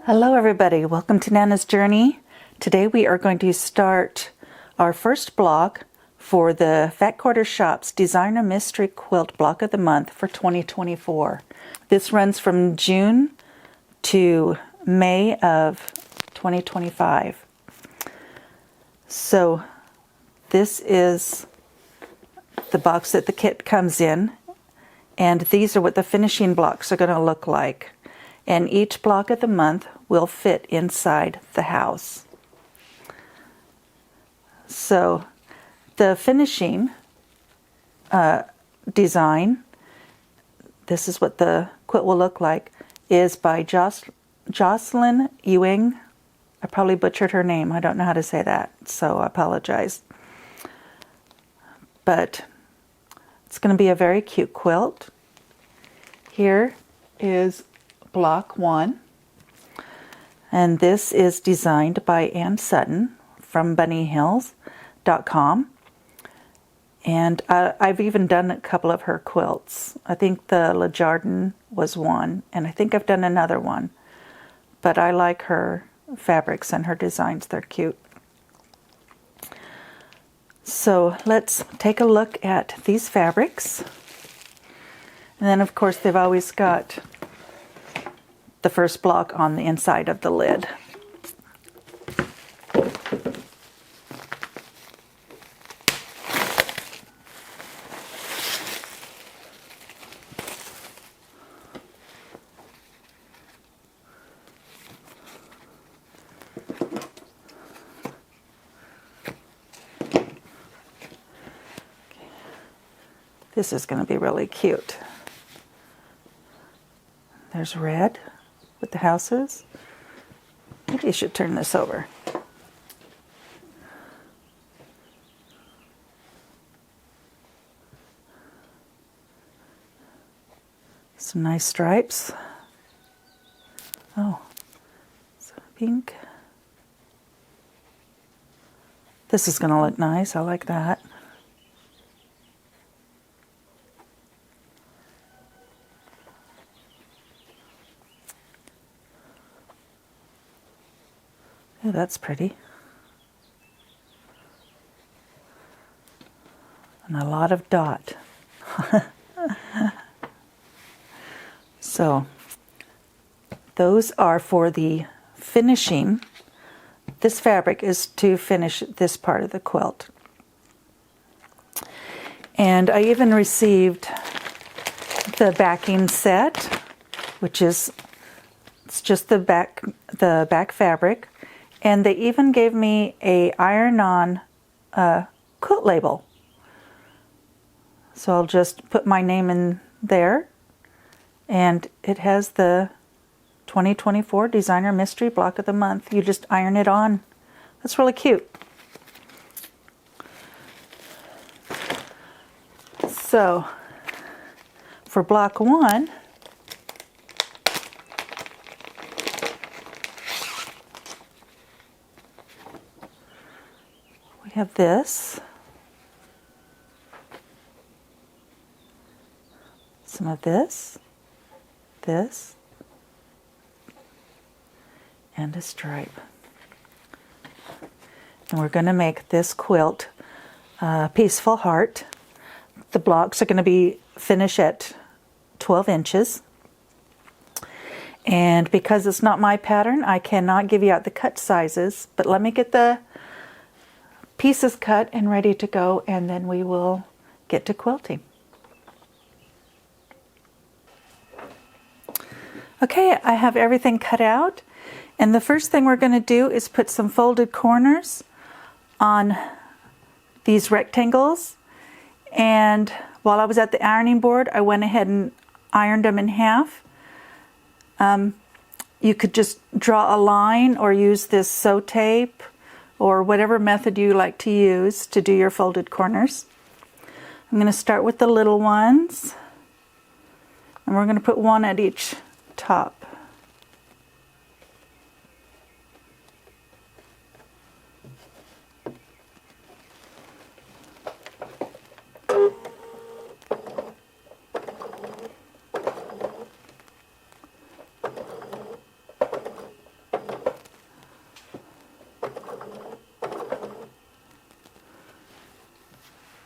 Hello everybody, welcome to Nana's Journey. Today we are going to start our first block for the Fat Quarter Shop's Designer Mystery Quilt Block of the Month for 2024. This runs from June to May of 2025. So this is the box that the kit comes in, and these are what the finishing blocks are going to look like. And each block of the month will fit inside the house. So the finishing design, this is what the quilt will look like, is by Jocelyn Ewing. I probably butchered her name. I don't know how to say that, so I apologize. But it's going to be a very cute quilt. Here is Block 1, and this is designed by Anne Sutton from Bunnyhill.com, and I've even done a couple of her quilts. I think the Le Jardin was one, and I think I've done another one, but I like her fabrics and her designs. They're cute. So let's take a look at these fabrics, and then of course they've always got the first block on the inside of the lid. This is going to be really cute. There's red with the houses. Maybe you should turn this over. Some nice stripes. Oh, so pink. This is going to look nice. I like that. Oh, that's pretty. And a lot of dot. So, those are for the finishing. This fabric is to finish this part of the quilt. And I even received the backing set, which is, it's just the back fabric. And they even gave me a iron-on quilt label. So I'll just put my name in there. And it has the 2024 Designer Mystery Block of the Month. You just iron it on. That's really cute. So for Block 1, have this, some of this, and a stripe. And we're going to make this quilt Peaceful Heart. The blocks are going to be finished at 12 inches. And because it's not my pattern, I cannot give you out the cut sizes, but let me get the pieces cut and ready to go, and then we will get to quilting. Okay, I have everything cut out, and the first thing we're going to do is put some folded corners on these rectangles. And while I was at the ironing board, I went ahead and ironed them in half. You could just draw a line or use this sew tape or whatever method you like to use to do your folded corners. I'm going to start with the little ones, and we're going to put one at each top.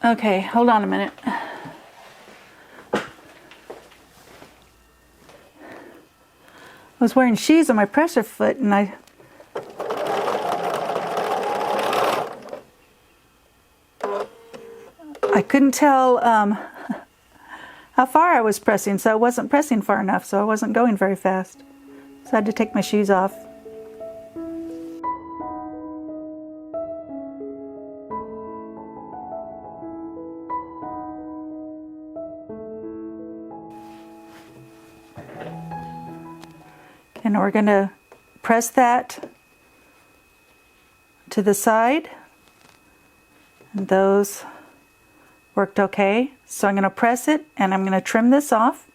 Okay, hold on a minute. I was wearing shoes on my presser foot and I couldn't tell how far I was pressing, so I wasn't pressing far enough, so I wasn't going very fast. So I had to take my shoes off. And we're going to press that to the side. And those worked okay. So I'm going to press it and I'm going to trim this off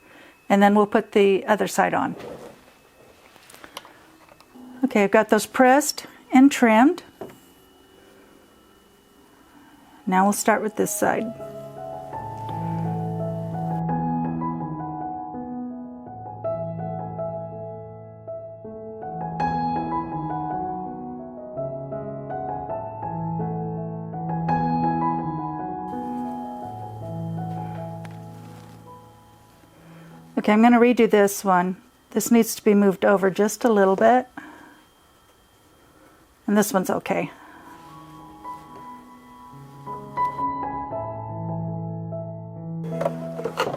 and then we'll put the other side on. Okay, I've got those pressed and trimmed. Now we'll start with this side. Okay, I'm going to redo this one. This needs to be moved over just a little bit. And this one's okay.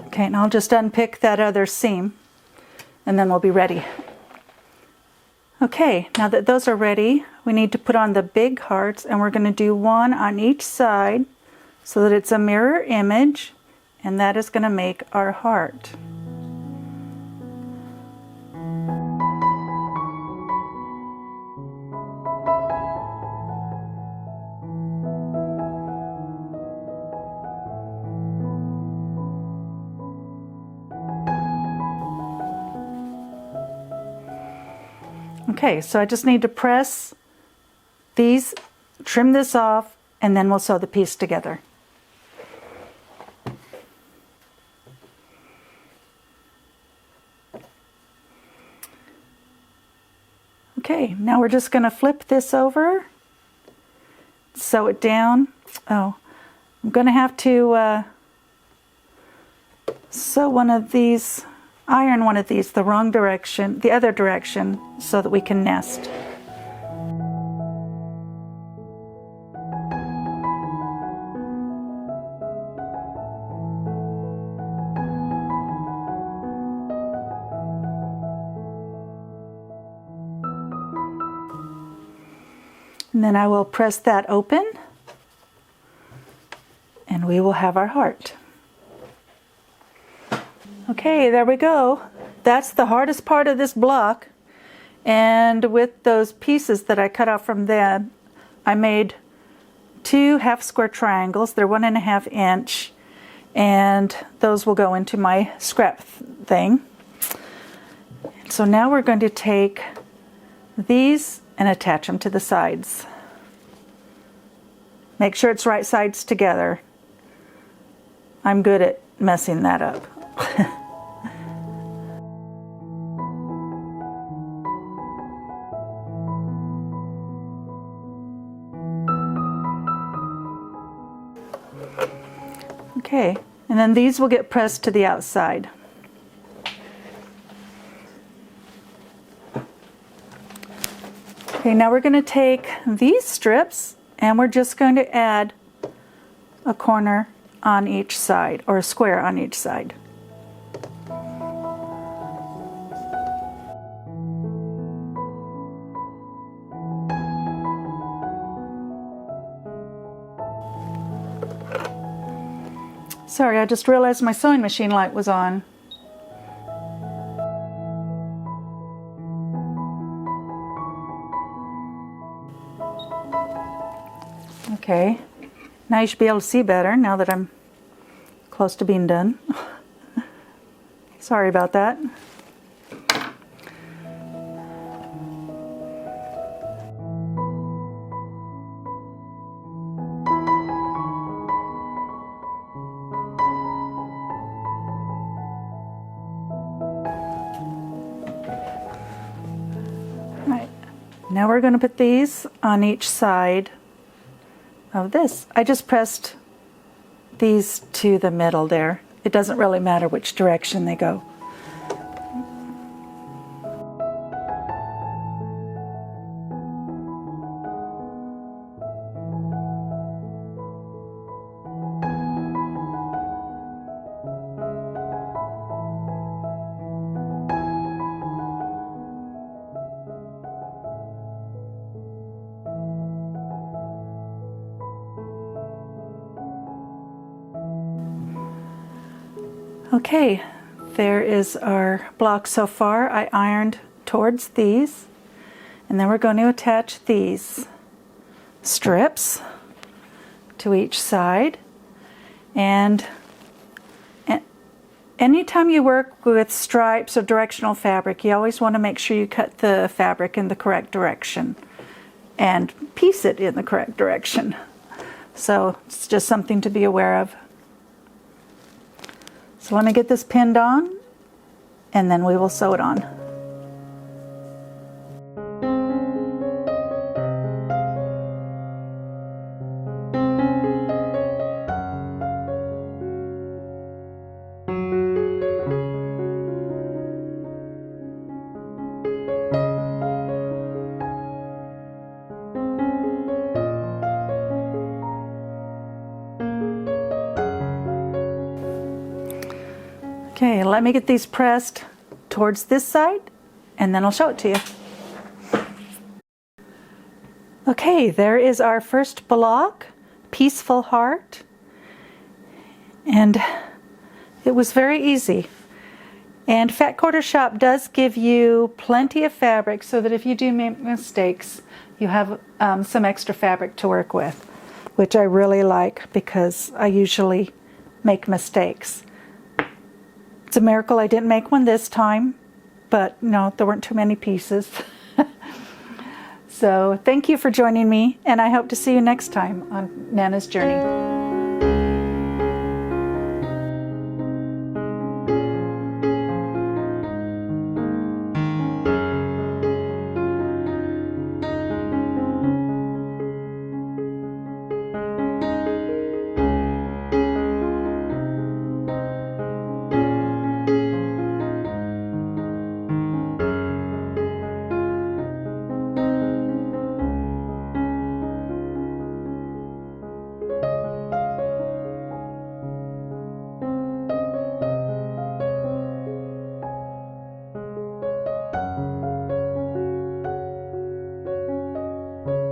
Okay, and I'll just unpick that other seam and then we'll be ready. Okay, now that those are ready, we need to put on the big hearts and we're going to do one on each side so that it's a mirror image, and that is going to make our heart. Okay, so I just need to press these, trim this off, and then we'll sew the piece together. Okay, now we're just going to flip this over, sew it down. Oh, I'm going to have to sew one of these, iron one of these the wrong direction, the other direction, so that we can nest. And then I will press that open and we will have our heart. Okay, there we go. That's the hardest part of this block. And with those pieces that I cut off from them, I made 2 half square triangles. They're 1.5 inch. And those will go into my scrap thing. So now we're going to take these and attach them to the sides. Make sure it's right sides together. I'm good at messing that up. Okay, and then these will get pressed to the outside. Okay, now we're going to take these strips and we're just going to add a corner on each side, or a square on each side. Sorry, I just realized my sewing machine light was on. Okay, now you should be able to see better now that I'm close to being done. Sorry about that. Right. Now we're going to put these on each side of this. I just pressed these to the middle there. It doesn't really matter which direction they go. Okay, there is our block so far. I ironed towards these, and then we're going to attach these strips to each side. And anytime you work with stripes or directional fabric, you always want to make sure you cut the fabric in the correct direction and piece it in the correct direction. So it's just something to be aware of. So let me get this pinned on, and then we will sew it on. Okay, let me get these pressed towards this side, and then I'll show it to you. Okay, there is our first block, Peaceful Heart, and it was very easy. And Fat Quarter Shop does give you plenty of fabric so that if you do make mistakes, you have some extra fabric to work with, which I really like because I usually make mistakes. It's a miracle I didn't make one this time, but no, there weren't too many pieces. So thank you for joining me, and I hope to see you next time on Nana's Journey.